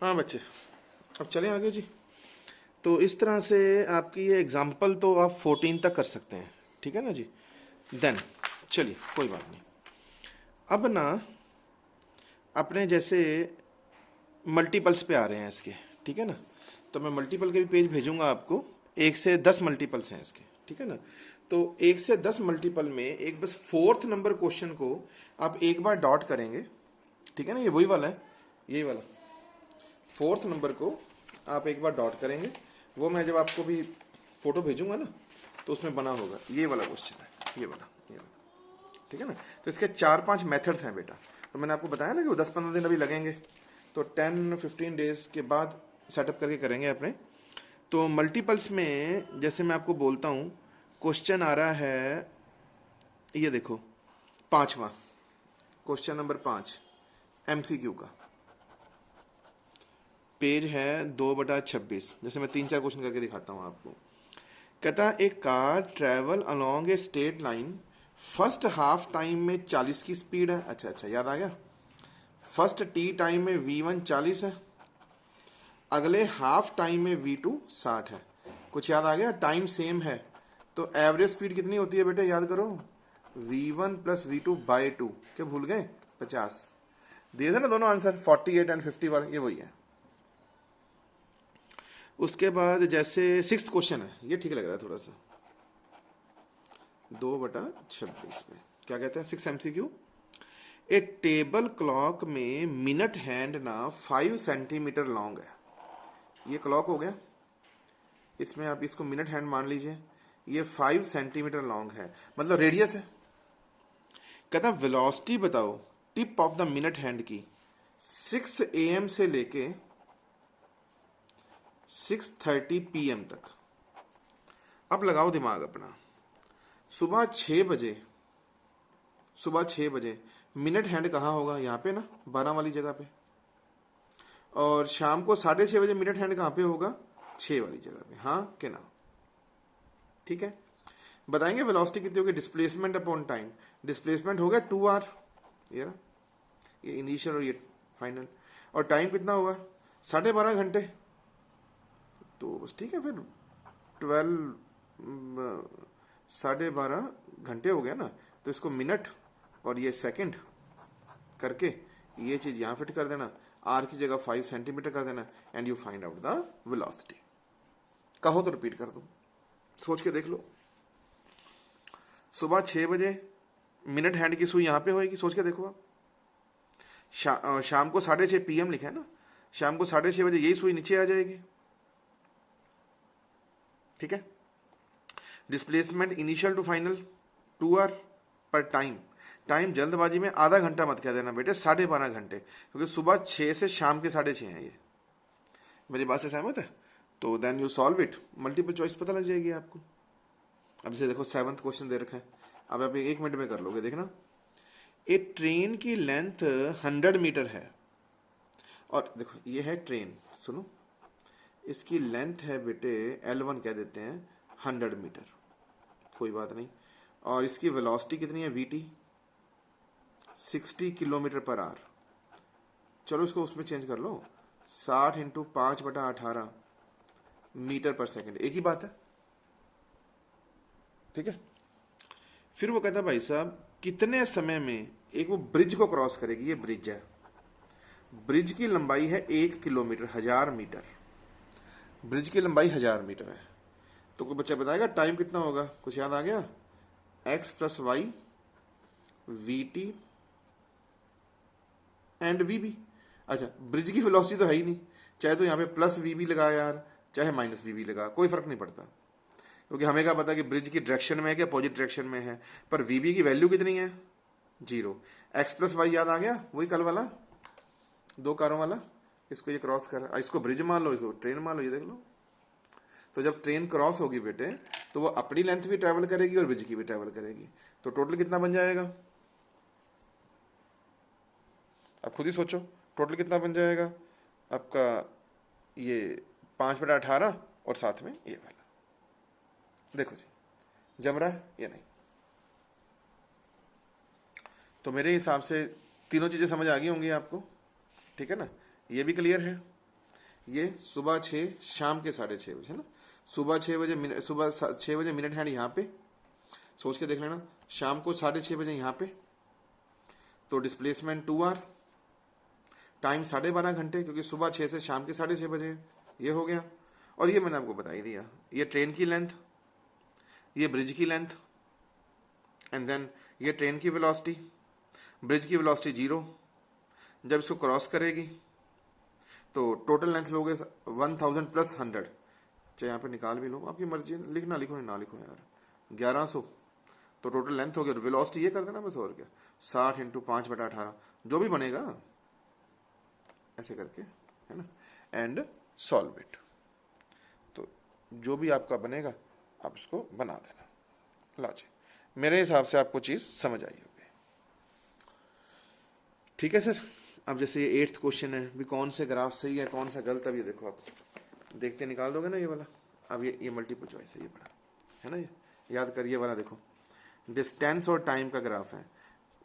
हाँ बच्चे, अब चलें आगे जी। तो इस तरह से आपकी ये एग्जाम्पल तो आप 14 तक कर सकते हैं, ठीक है ना जी। देन चलिए कोई बात नहीं। अब ना अपने जैसे मल्टीपल्स पे आ रहे हैं इसके, ठीक है ना। तो मैं मल्टीपल के भी पेज भेजूंगा आपको। 1 से 10 मल्टीपल्स हैं इसके, ठीक है ना। तो 1 से 10 मल्टीपल में एक बस फोर्थ नंबर क्वेश्चन को आप एक बार डॉट करेंगे, ठीक है ना। ये वही वाला है, यही वाला फोर्थ नंबर को आप एक बार डॉट करेंगे। वो मैं जब आपको भी फोटो भेजूंगा ना तो उसमें बना होगा, ये वाला क्वेश्चन है, ये वाला, ठीक है ना। तो इसके 4-5 मेथड्स हैं बेटा। तो मैंने आपको बताया ना कि वो 10-15 दिन अभी लगेंगे, तो 10-15 डेज के बाद सेटअप करके करेंगे अपने। तो मल्टीपल्स में जैसे मैं आपको बोलता हूँ, क्वेश्चन आ रहा है, ये देखो, पांचवा क्वेश्चन नंबर 5 MCQ का पेज है 2/26। जैसे मैं 3-4 क्वेश्चन करके दिखाता हूँ आपको। कहता है एक car travel along a straight line, first half time में 40 की स्पीड है। अच्छा याद आ गया। फर्स्ट टी टाइम में V1 40 है, अगले हाफ टाइम में V2 60 है। कुछ याद आ गया, टाइम सेम है तो एवरेज स्पीड कितनी होती है बेटे, याद करो। V1 प्लस V2/2, क्या भूल गए, 50 दिए थे ना दोनों आंसर, 48 एंड 50 वाले, ये वही है। उसके बाद जैसे 6th क्वेश्चन है, ये ठीक लग रहा है थोड़ा सा, 2/26 में क्या कहते हैं 6 MCQ। ए टेबल क्लॉक में मिनट हैंड ना 5 सेंटीमीटर लॉन्ग है। ये क्लॉक हो गया, इसमें आप इसको मिनट हैंड मान लीजिए। ये 5 सेंटीमीटर लॉन्ग है, मतलब रेडियस है। कहता वेलोसिटी बताओ tip of the minute hand की 6 AM से लेके 6:30 PM तक। अब लगाओ दिमाग अपना। सुबह 6 बजे, सुबह 6 बजे मिनट हैंड कहाँ होगा, यहाँ पे ना 12 वाली जगह पे। और शाम को 6:30 बजे मिनट हैंड कहाँ पे होगा, 6 वाली जगह पे। हाँ के ना, ठीक है। बताएंगे वेलोसिटी कितनी होगी, डिस्प्लेसमेंट अपॉन टाइम। डिस्प्लेसमेंट हो गया 2R, ये इनिशियल और ये फाइनल। और टाइम कितना होगा, 12.5 घंटे। तो बस ठीक है, फिर 12 12.5 घंटे हो गया ना। तो इसको मिनट और ये सेकंड करके ये चीज यहां फिट कर देना, आर की जगह 5 सेंटीमीटर कर देना, and you find out the velocity. कहो तो रिपीट कर दो, सोच के देख लो। सुबह 6 बजे मिनट हैंड की सुई यहां पे होएगी, सोच के देखो आप। शाम को 6:30 PM लिखा है ना, शाम को 6:30 बजे यही सुई नीचे आ जाएगी, ठीक है। Displacement initial to final 2R पर टाइम। टाइम जल्दबाजी में आधा घंटा मत कह देना बेटे, 12.5 घंटे, क्योंकि सुबह 6 से शाम के 6:30 है ये। मेरी बात से सहमत है? तो then you solve it, multiple choice पता लग जाएगी आपको। अब जैसे देखो 7th क्वेश्चन दे रखा है, अब आप 1 मिनट में कर लोगे, देखना। एक ट्रेन की लेंथ 100 मीटर है, और देखो ये है ट्रेन, सुनो, इसकी लेंथ है बेटे L1 कह देते हैं 100 मीटर, कोई बात नहीं। और इसकी वेलोसिटी कितनी है VT, 60 किलोमीटर पर आवर। चलो इसको उसमें चेंज कर लो, 60 × 5/18 मीटर पर सेकंड, एक ही बात है, ठीक है। फिर वो कहता भाई साहब कितने समय में एक वो ब्रिज को क्रॉस करेगी, ये ब्रिज है, ब्रिज की लंबाई है 1 किलोमीटर, 1000 मीटर। ब्रिज की लंबाई 1000 मीटर है, तो कोई बच्चा बताएगा टाइम कितना होगा, कुछ याद आ गया, x + y VT and VB। अच्छा, ब्रिज की वेलोसिटी तो है ही नहीं, चाहे तो यहाँ पे प्लस VB लगा यार, चाहे माइनस VB लगा, कोई फर्क नहीं पड़ता, क्योंकि हमें क्या पता कि ब्रिज की डायरेक्शन में है कि अपोजिट डायरेक्शन में है। पर VB की वैल्यू कितनी है, 0। x + y याद आ गया, वही कल वाला 2 कारों वाला। इसको ये क्रॉस कर, इसको ब्रिज मान लो, इसको ट्रेन मान लो, ये देख लो। तो जब ट्रेन क्रॉस होगी बेटे, तो वो अपनी लेंथ भी ट्रेवल करेगी और ब्रिज की भी ट्रेवल करेगी, तो टोटल कितना बन जाएगा, अब खुद ही सोचो, टोटल कितना बन जाएगा आपका, ये 5/18 और साथ में ये वाला। देखो जी, जम रहा है या नहीं? तो मेरे हिसाब से तीनों चीजें समझ आ गई होंगी आपको, ठीक है ना। ये भी क्लियर है, ये सुबह 6 शाम के 6:30 बजे है ना, सुबह 6 बजे मिनट, सुबह 6 बजे मिनट हैंड यहाँ पे, सोच के देख लेना, शाम को 6:30 यहाँ पे, तो डिस्प्लेसमेंट 2r, टाइम 12.5 घंटे, क्योंकि सुबह 6 से शाम के 6:30 ये हो गया। और ये मैंने आपको बता ही दिया, ये ट्रेन की लेंथ, ये ब्रिज की लेंथ, एंड देन ये ट्रेन की वेलोसिटी, ब्रिज की वेलोसिटी 0, जब इसको क्रॉस करेगी तो टोटल लेंथ लोगे 1000 प्लस 100, चाहे यहाँ पे निकाल भी लो, आपकी मर्जी, लिखना लिखो ना लिखो यार, 1100, तो टोटल लेंथ हो गया, वेलोसिटी ये कर देना बस, और क्या, 60 × 5/18, जो भी बनेगा ऐसे करके, है ना, एंड सॉल्व इट। तो जो भी आपका बनेगा आप उसको बना देना। ला जी, मेरे हिसाब से आपको चीज समझ आई होगी, ठीक है सर। अब जैसे ये 8th क्वेश्चन है, भी कौन से ग्राफ सही है कौन सा गलत, अब ये देखो, आप देखते निकाल दोगे ना ये वाला। अब ये मल्टीपल चॉइस है, ये बड़ा है ना, ये याद करिए वाला, देखो डिस्टेंस और टाइम का ग्राफ है,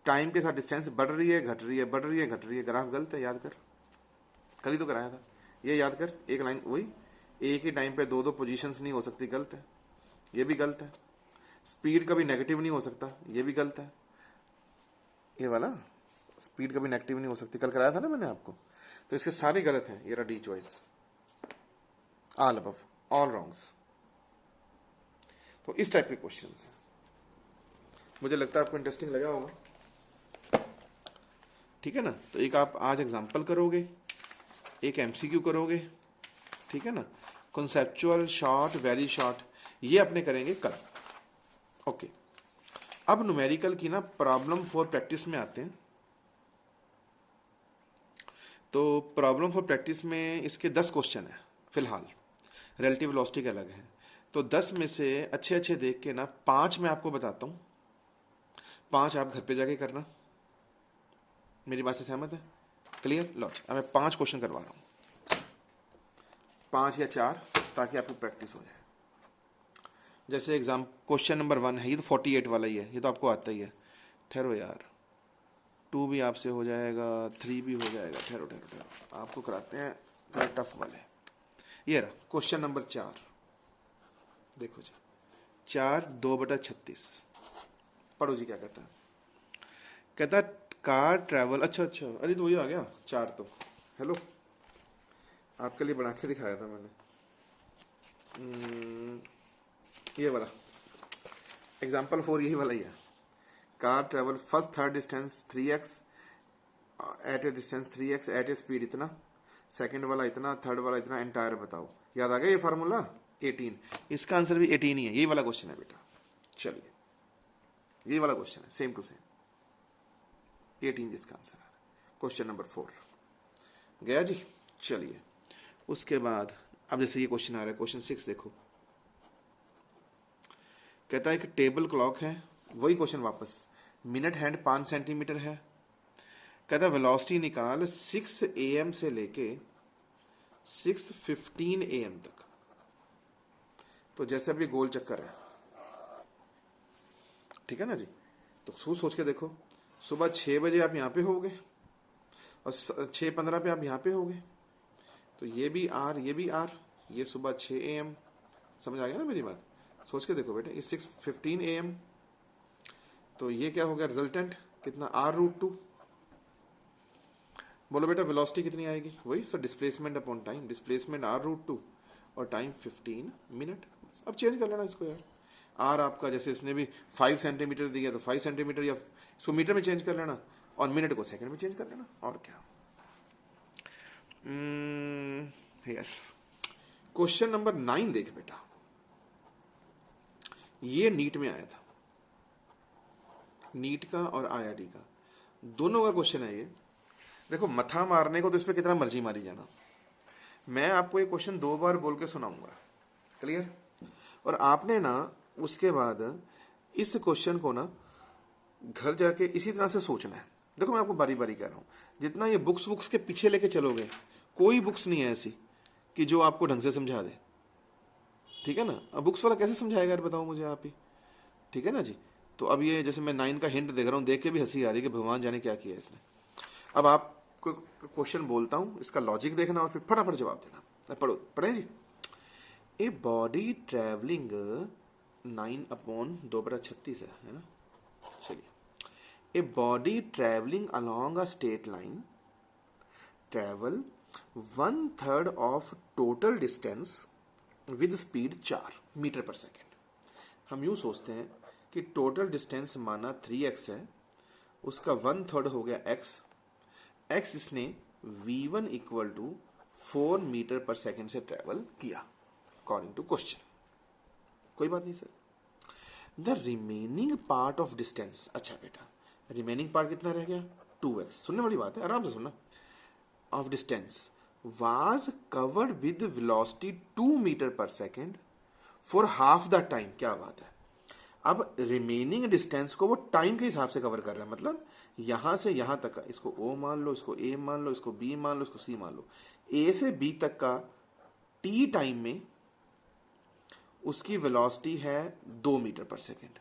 टाइम के साथ डिस्टेंस बढ़ रही है घट रही है, बढ़ रही है घट रही है, ग्राफ गलत है, याद कर, कल ही तो कराया था, ये याद कर, एक लाइन वही, एक ही टाइम पे 2 पोजीशंस नहीं हो सकती, गलत है, ये भी गलत है, स्पीड कभी नेगेटिव नहीं हो सकता, ये भी गलत है, ये वाला स्पीड कभी नेगेटिव नहीं हो सकती, कल कराया था ना मैंने आपको, तो इसके सारे गलत हैं, ये रहा D choice, all above, all wrongs. तो इस टाइप के क्वेश्चंस हैं, मुझे लगता है आपको इंटरेस्टिंग लगा होगा, ठीक है ना। तो एक आप आज एग्जांपल करोगे, एक एमसीक्यू करोगे, ठीक है ना, कॉन्सेप्चुअल, शॉर्ट, वेरी शॉर्ट, ये अपने करेंगे कल, ओके। अब न्यूमेरिकल की ना प्रॉब्लम फॉर प्रैक्टिस में आते हैं। तो प्रॉब्लम फॉर प्रैक्टिस में इसके 10 क्वेश्चन है फिलहाल, रिलेटिव वेलोसिटी के अलग है, तो 10 में से अच्छे अच्छे देख के ना 5 मैं आपको बताता हूँ, 5 आप घर पे जाके करना, मेरी बात से सहमत है, क्लियर। लो अब मैं 5 क्वेश्चन करवा रहा हूँ, 5 या 4, ताकि आपकी प्रैक्टिस हो जाए। जैसे एग्जाम क्वेश्चन नंबर 1 है, ये तो 48 वाला ही है, ये तो आपको आता ही है, ठहरो यार, 2 भी आपसे हो जाएगा, 3 भी हो जाएगा, ठहरो ठहरो ठहरो, आपको कराते हैं थोड़े टफ वाले। ये रहा क्वेश्चन नंबर 4, देखो जी, 4 2/36, पढ़ो जी क्या कहता है, कहता कार ट्रैवल, अच्छा, अरे तो ये आ गया 4, तो हेलो, आपके लिए बना के दिखाया था मैंने, ये वाला एग्जाम्पल 4 यही वाला ही है, car travel first third distance 3x at a distance 3x at a speed इतना, सेकंड वाला इतना, थर्ड वाला इतना, एंटायर बताओ। याद आ गया ये फार्मूला 18, इसका आंसर भी 18 ही है, यही वाला क्वेश्चन है बेटा, चलिए यही वाला क्वेश्चन है, सेम टू सेम 18 जिसका आंसर है। क्वेश्चन नंबर 4 गया जी, चलिए उसके बाद अब जैसे ये क्वेश्चन आ रहा है, क्वेश्चन 6 देखो, कहता है कि टेबल क्लॉक है, वही क्वेश्चन वापस, मिनट हैंड 5 सेंटीमीटर है, कहता है वेलोसिटी निकाल 6 AM से लेके 6:15 AM तक। तो जैसे अभी गोल चक्कर है, ठीक है ना जी, तो सोच के देखो, सुबह 6 बजे आप यहाँ पे होगे और 6:15 पे आप यहाँ पे होगे, तो ये भी आर, ये भी आर, ये सुबह 6 AM, समझ आ गया ना मेरी बात, सोच के देखो बेटे, ये 6:15 AM, तो ये क्या हो गया रिजल्टेंट, कितना r√2, बोलो बेटा वेलोसिटी कितनी आएगी, वही sir displacement upon time, displacement r√2 और टाइम 15 मिनट। अब चेंज कर लेना इसको यार, आर आपका जैसे इसने भी 5 सेंटीमीटर दिया तो 5 सेंटीमीटर या इसको मीटर में चेंज कर लेना, और मिनट को सेकंड में चेंज कर लेना, और क्या। यस, क्वेश्चन नंबर 9 देख बेटा, ये नीट में आया था, नीट का और IIT का दोनों का क्वेश्चन है ये। देखो मथा मारने को तो इस पर कितना मर्जी मारी जाना, मैं आपको ये क्वेश्चन 2 बार बोल के सुनाऊंगा, क्लियर। और आपने ना उसके बाद इस क्वेश्चन को ना घर जाके इसी तरह से सोचना है। देखो मैं आपको बारी बारी कह रहा हूँ, जितना ये बुक्स के पीछे लेके चलोगे, कोई बुक्स नहीं है ऐसी कि जो आपको ढंग से समझा दे, ठीक है ना। अब बुक्स वाला कैसे समझाएगा यार, बताओ मुझे आप ही, ठीक है ना जी। तो अब ये जैसे मैं 9 का हिंट देख रहा हूँ, देख के भी हंसी आ रही है कि भगवान जाने क्या किया इसने। अब आपको क्वेश्चन बोलता हूँ, इसका लॉजिक देखना और फिर फटाफट जवाब देना। पढ़ो, पढ़े जी। ए बॉडी ट्रैवलिंग 9/2/36 है ना। चलिए, a body travelling along a state line travel 1/3 of total distance with speed 4 metre पर सेकेंड। हम यूँ सोचते हैं कि टोटल डिस्टेंस माना 3x है, उसका 1/3 हो गया x इसने v1 इक्वल टू 4 मीटर पर सेकेंड से ट्रेवल किया अकॉर्डिंग टू क्वेश्चन। कोई बात नहीं sir. The remaining part of distance, अच्छा बेटा रिमेनिंग पार्ट कितना रह गया 2x, सुनने वाली बात है, आराम से सुनना। Of distance was covered with velocity 2 metre पर second for half the time. क्या बात है। अब रिमेनिंग डिस्टेंस को वो टाइम के हिसाब से कवर कर रहा है, मतलब यहां से यहां तक का, इसको O मान लो, इसको A मान लो, इसको B मान लो, इसको C मान लो, A से B तक का T टाइम में उसकी वेलोसिटी है 2 मीटर पर सेकेंड,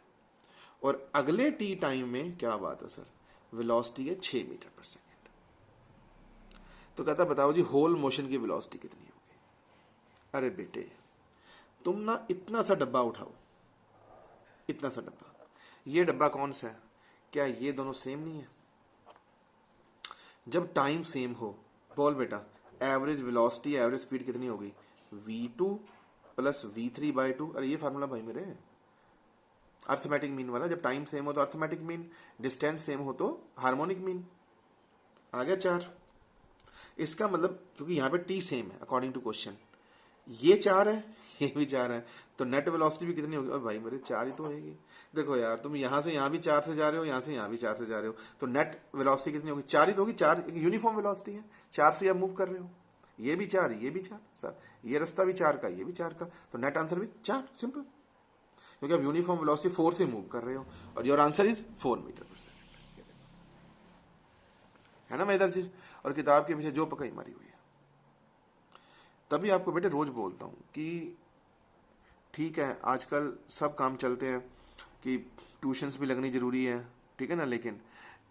और अगले T टाइम में क्या बात है सर, वेलोसिटी है 6 मीटर पर सेकेंड। तो कहता बताओ जी होल मोशन की वेलोसिटी कितनी होगी। अरे बेटे तुम ना इतना सा डब्बा उठाओ, इतना सा डब्बा, ये डब्बा कौन सा है, क्या ये दोनों सेम नहीं है। जब टाइम सेम हो, बोल बेटा एवरेज वेलोसिटी एवरेज स्पीड कितनी होगी, v2 प्लस v3/2। अरे ये फार्मूला भाई मेरे अर्थमेटिक मीन वाला, जब टाइम सेम हो तो अर्थमेटिक मीन, डिस्टेंस सेम हो तो हार्मोनिक मीन। आ गया 4। इसका मतलब क्योंकि यहाँ पे t सेम है अकॉर्डिंग टू क्वेश्चन, ये 4 है ये भी 4 है, तो नेट वेलोसिटी भी कितनी होगी, और भाई मेरे 4 ही तो होगी। देखो यार तुम यहाँ से यहाँ भी 4 से जा रहे हो, यहाँ से यहाँ भी 4 से जा रहे हो, तो नेट वेलोसिटी कितनी होगी, 4 ही तो होगी। 4 एक यूनिफॉर्म वेलोसिटी है, 4 से आप मूव कर रहे हो, ये भी 4 ये भी 4 सर, ये रास्ता भी 4 का ये भी 4 का, तो नेट आंसर भी 4, सिंपल, क्योंकि आप यूनिफॉर्म वेलोसिटी 4 से मूव कर रहे हो, और योर आंसर इज 4 मीटर पर सेकेंड, है ना मैं इधर चीज, और किताब के पीछे जो पकाई मारी हुई है। तभी आपको बेटे रोज बोलता हूं कि ठीक है आजकल सब काम चलते हैं कि ट्यूशन्स भी लगनी जरूरी है, ठीक है ना, लेकिन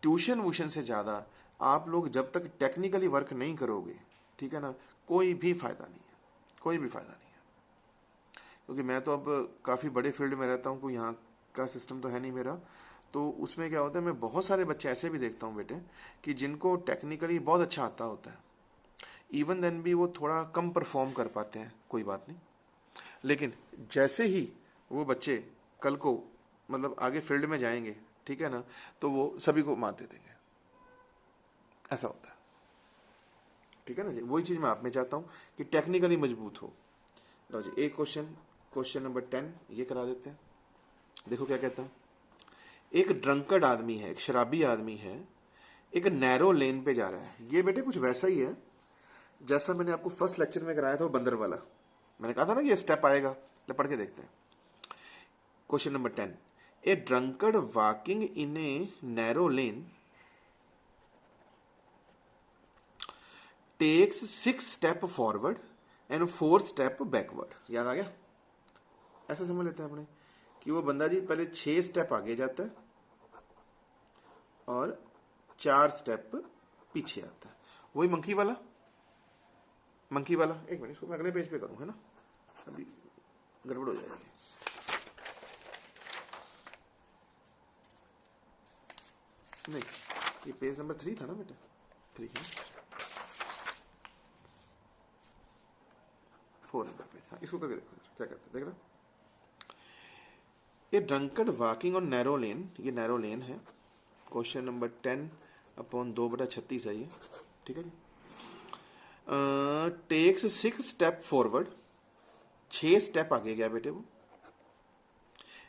ट्यूशन वूशन से ज़्यादा आप लोग जब तक टेक्निकली वर्क नहीं करोगे, ठीक है ना, कोई भी फ़ायदा नहीं है, कोई भी फ़ायदा नहीं है। क्योंकि मैं तो अब काफ़ी बड़े फील्ड में रहता हूँ, कोई यहाँ का सिस्टम तो है नहीं मेरा, तो उसमें क्या होता है, मैं बहुत सारे बच्चे ऐसे भी देखता हूँ बेटे कि जिनको टेक्निकली बहुत अच्छा आता होता है, इवन देन भी वो थोड़ा कम परफॉर्म कर पाते हैं, कोई बात नहीं, लेकिन जैसे ही वो बच्चे कल को मतलब आगे फील्ड में जाएंगे, ठीक है ना, तो वो सभी को मात दे देंगे, ऐसा होता है, ठीक है ना जी। वही चीज मैं आप में चाहता हूं कि टेक्निकली मजबूत हो। लो जी एक क्वेश्चन नंबर 10 ये करा देते हैं। देखो क्या कहता है, एक ड्रंकर्ड आदमी है, एक शराबी आदमी है, एक नैरो लेन पे जा रहा है। ये बेटे कुछ वैसा ही है जैसा मैंने आपको फर्स्ट लेक्चर में कराया था, वो बंदर वाला, मैंने कहा था ना कि ये स्टेप आएगा, तो पढ़ के देखते हैं। Question number 10, a drunkard walking in a narrow lane takes 6 step forward and 4 step backward. याद आ गया, ऐसा समझ लेते हैं अपने कि वो बंदा जी पहले 6 स्टेप आगे जाता है और 4 स्टेप पीछे आता है। वही मंकी वाला एक मिनट, इसको मैं अगले पेज पे करूं, है ना, अभी गड़बड़ हो जाएगी। नहीं ये पेज नंबर 3 था ना बेटा, 3 है, 4 नंबर पेज, हाँ इसको करके देखो क्या कहते हैं, देख रहा। ये ड्रंकर्ड वॉकिंग ऑन नैरो लेन, ये नैरो लेन है। क्वेश्चन नंबर 10/2/36 है ये, ठीक है जी। टेक्स 6 स्टेप फॉरवर्ड, 6 स्टेप आगे गया बेटे वो,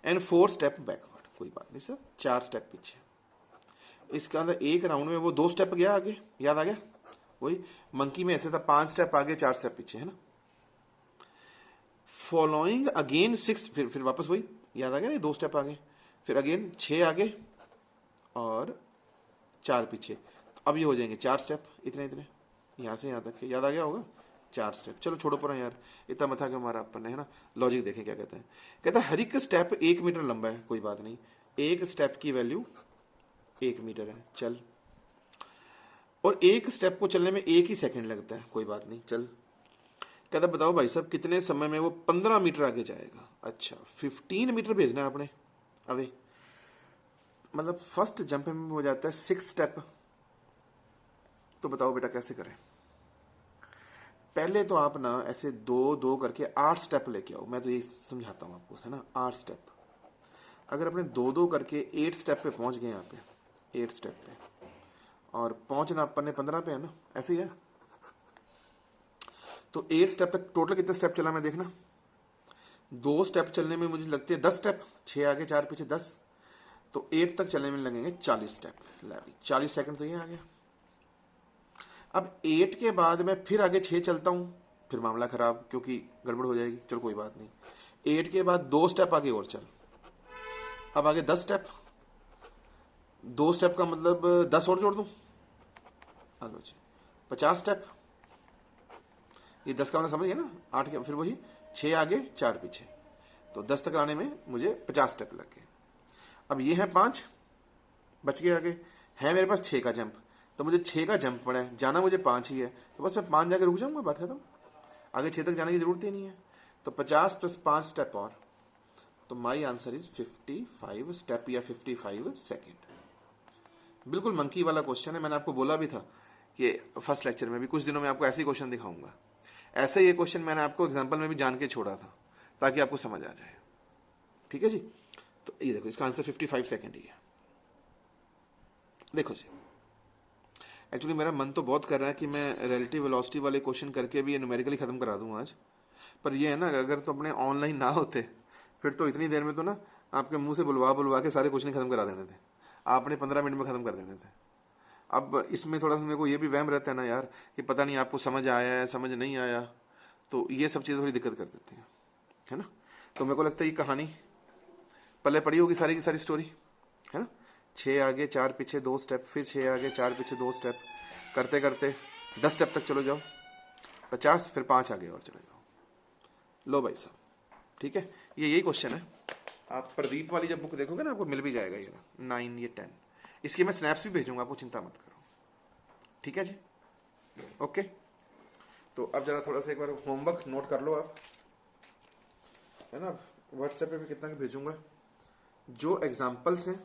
एंड 4 स्टेप बैकवर्ड। कोई बात नहीं सर, 4 स्टेप पीछे। इसके अंदर एक राउंड में वो 2 स्टेप गया आगे, याद आ गया, वही मंकी में ऐसे था, 5 स्टेप आगे 4 स्टेप पीछे, है ना। फॉलोइंग अगेन 6, फिर वापस वही, याद आ गया ना, 2 स्टेप आगे, फिर अगेन 6 आगे और 4 पीछे। अब ये हो जाएंगे 4 स्टेप, इतने यहाँ से यहाँ तक, याद आ गया होगा, 4 स्टेप। चलो छोड़ो पर यार, इतना मथा क्यों मारा अपन ने, है ना। लॉजिक देखें क्या कहता है, कहता है हर एक स्टेप 1 मीटर लंबा है। कोई बात नहीं, एक स्टेप की वैल्यू 1 मीटर है, चल, और एक स्टेप को चलने में 1 ही सेकंड लगता है। कोई बात नहीं, चल। कहता बताओ भाई साहब कितने समय में वो 15 मीटर आगे जाएगा। अच्छा 15 मीटर भेजना है आपने अवे, मतलब फर्स्ट जंप में हो जाता है 6 स्टेप। तो बताओ बेटा कैसे करें। पहले तो आप ना ऐसे 2-2 करके 8 स्टेप लेके आओ। मैं तो ये समझाता हूँ आपको, है ना, 8 स्टेप। अगर अपने 2-2 करके 8 स्टेप पे पहुंच गए, यहाँ पे 8 स्टेप पे, और पहुंचना अपन ने 15 पे है ना, ऐसे ही है। तो 8 स्टेप तक टोटल कितने स्टेप चला मैं देखना। 2 स्टेप चलने में मुझे लगते हैं 10 स्टेप, 6 आगे 4 पीछे 10, तो 8 तक चलने में लगेंगे 40 स्टेप। 40 सेकंड तो ये आ गया। अब 8 के बाद मैं फिर आगे 6 चलता हूं, फिर मामला खराब, क्योंकि गड़बड़ हो जाएगी। चलो कोई बात नहीं। 8 के बाद 2 स्टेप आगे और चल, अब आगे 10 स्टेप, 2 स्टेप का मतलब 10 और जोड़ दूं, हेलो जी 50 स्टेप। ये 10 का मतलब समझ गए ना, 8 के फिर वही 6 आगे 4 पीछे, तो 10 तक आने में मुझे 50 स्टेप लग गए। अब ये है 5 बच गए, आगे है मेरे पास 6 का जंप, तो मुझे 6 का जंप पड़ा है, जाना मुझे 5 ही है, तो बस मैं 5 जाके रुक जाऊंगा, बात खत्म। आगे 6 तक जाने की जरूरत ही नहीं है। तो 50 + 5 स्टेप और, तो माई आंसर इज 55 स्टेप या 55 सेकेंड। बिल्कुल मंकी वाला क्वेश्चन है। मैंने आपको बोला भी था कि फर्स्ट लेक्चर में भी कुछ दिनों में आपको ऐसे ही क्वेश्चन दिखाऊंगा। ऐसे ये क्वेश्चन मैंने आपको एग्जाम्पल में भी जान के छोड़ा था, ताकि आपको समझ आ जाए। ठीक है जी। तो ये देखो, इसका आंसर 55 सेकेंड ही है। देखो जी, एक्चुअली मेरा मन तो बहुत कर रहा है कि मैं रिलेटिव वेलोसिटी वाले क्वेश्चन करके भी ये न्यूमेरिकली खत्म करा दूं आज, पर ये है ना, अगर तो अपने ऑनलाइन ना होते फिर तो इतनी देर में तो ना आपके मुंह से बुलवा बुलवा के सारे क्वेश्चन खत्म करा देने थे। आपने 15 मिनट में खत्म कर देने थे। अब इसमें थोड़ा सा मेरे को ये भी वहम रहता है ना यार, कि पता नहीं आपको समझ आया है समझ नहीं आया, तो ये सब चीज़ें थोड़ी दिक्कत कर देती हैं, है ना। तो मेरे को लगता है ये कहानी पहले पढ़ी होगी सारी की सारी स्टोरी, है ना। 6 आगे 4 पीछे 2 स्टेप, फिर 6 आगे 4 पीछे 2 स्टेप, करते करते 10 स्टेप तक चलो जाओ, 50, फिर 5 आगे और चले जाओ। लो भाई साहब, ठीक है, ये यही क्वेश्चन है। आप प्रदीप वाली जब बुक देखोगे ना, आपको मिल भी जाएगा ये 9 ये 10। इसकी मैं स्नैप्स भी भेजूंगा आपको, चिंता मत करो। ठीक है जी, ओके। तो अब जरा थोड़ा सा एक बार होमवर्क नोट कर लो आप, है ना। व्हाट्सएप पे भी कितना भेजूंगा। जो एग्जाम्पल्स हैं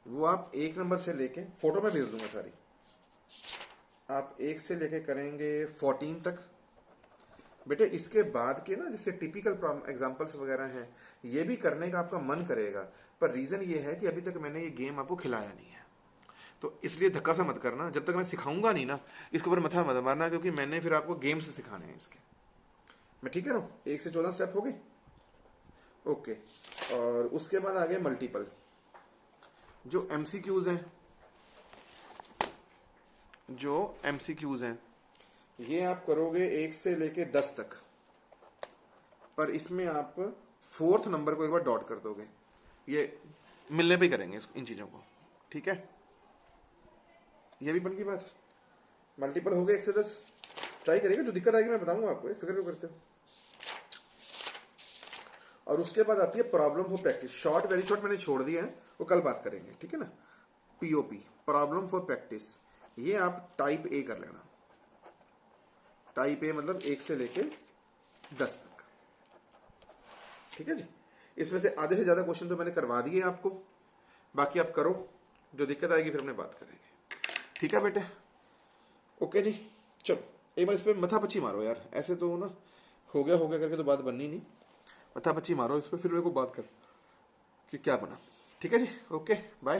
वो आप 1 नंबर से लेके, फोटो में भेज दूंगा सारी, आप 1 से लेके करेंगे 14 तक। बेटे इसके बाद के ना, जैसे टिपिकल एग्जाम्पल्स वगैरह हैं, ये भी करने का आपका मन करेगा, पर रीजन ये है कि अभी तक मैंने ये गेम आपको खिलाया नहीं है, तो इसलिए धक्का सा मत करना। जब तक मैं सिखाऊंगा नहीं ना, इसके ऊपर मथा मत मारना, क्योंकि मैंने फिर आपको गेम से सिखाने हैं इसके। मैं ठीक है ना, 1 से 14 स्टेप हो गए, ओके। और उसके बाद आ गए मल्टीपल। जो एमसीक्यूज हैं, ये आप करोगे 1 से लेके 10 तक, पर इसमें आप 4th नंबर को एक बार डॉट कर दोगे। ये मिलने पे करेंगे इन चीजों को, ठीक है। ये भी बन की बात। मल्टीपल हो गए 1 से 10, ट्राई करिएगा, जो दिक्कत आएगी मैं बताऊंगा आपको, फिक्र क्यों करते हो। और उसके बाद आती है problem for practice. Short very short मैंने छोड़ दिया है, वो कल बात करेंगे, ठीक है ना। पीओपी, प्रॉब्लम फॉर प्रैक्टिस, ये आप टाइप ए कर लेना। टाइप ए मतलब 1 से लेके 10 तक, ठीक है जी। इसमें से आधे से ज्यादा क्वेश्चन तो मैंने करवा दिए आपको, बाकी आप करो, जो दिक्कत आएगी फिर अपने बात करेंगे, ठीक है बेटे, ओके जी। चलो एक बार इस पर मथा पच्ची मारो यार, ऐसे तो ना हो गया करके तो बात बननी नहीं। मथा पच्ची मारो इस पर, फिर मेरे को बात कर कि क्या बना, ठीक है जी, ओके बाय।